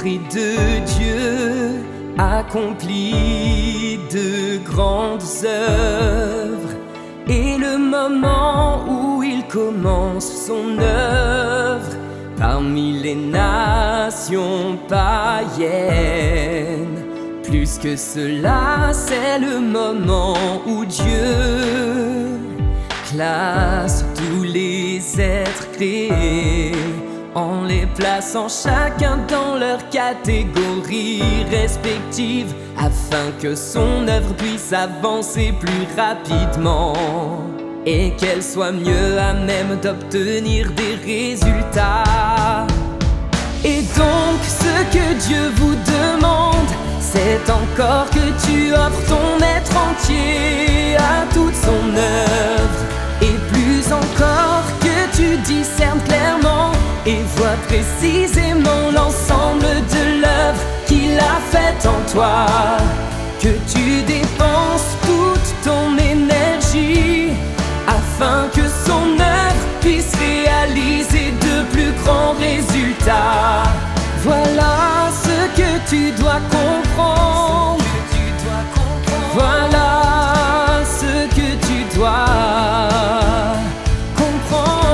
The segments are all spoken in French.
L'Esprit de Dieu accomplit de grandes œuvres, et le moment où il commence son œuvre parmi les nations païennes. Plus que cela, c'est le moment où Dieu classe tous les êtres créés, en les plaçant chacun dans leur catégorie respective, afin que son œuvre puisse avancer plus rapidement et qu'elle soit mieux à même d'obtenir des résultats. Et donc ce que Dieu vous demande, c'est encore que tu offres ton être entier à toute son œuvre, et plus encore que tu discernes clairement et vois précisément l'ensemble de l'œuvre qu'il a faite en toi, que tu dépenses toute ton énergie afin que son œuvre puisse réaliser de plus grands résultats. Voilà ce que tu dois comprendre. Voilà ce que tu dois comprendre.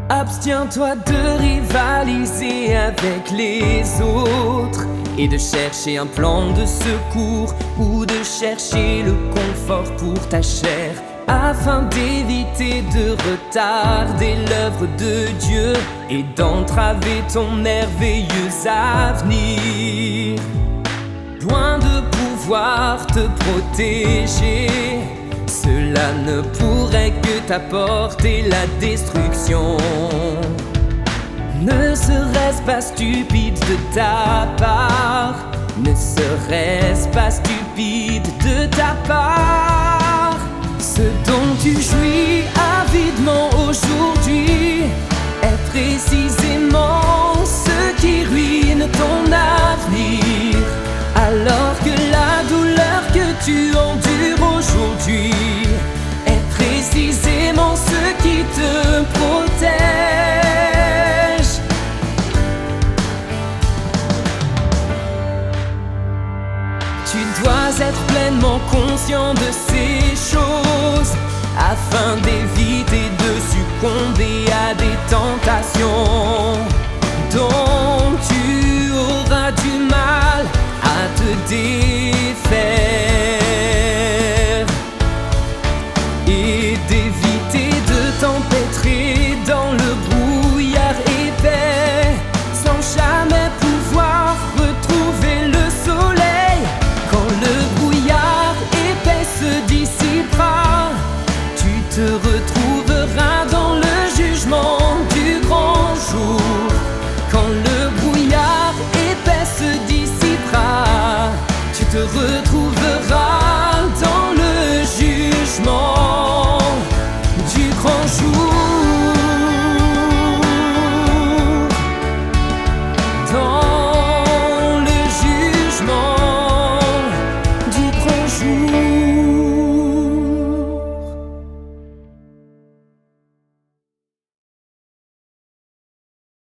Abstiens-toi de rivaliser avec les autres et de chercher un plan de secours ou de chercher le confort pour ta chair, afin d'éviter de retarder l'œuvre de Dieu et d'entraver ton merveilleux avenir. Loin de pouvoir te protéger, cela ne pourrait que t'apporter la destruction. Ne serait-ce pas stupide de ta part? Ne serait-ce pas stupide de ta part? Ce dont tu jouis avidement aujourd'hui est précisément ce qui ruine ton avenir, alors que la douleur que tu endures aujourd'hui est précisément ce qui te protège. Tu dois être pleinement conscient de ces choses afin d'éviter de succomber à des tentations.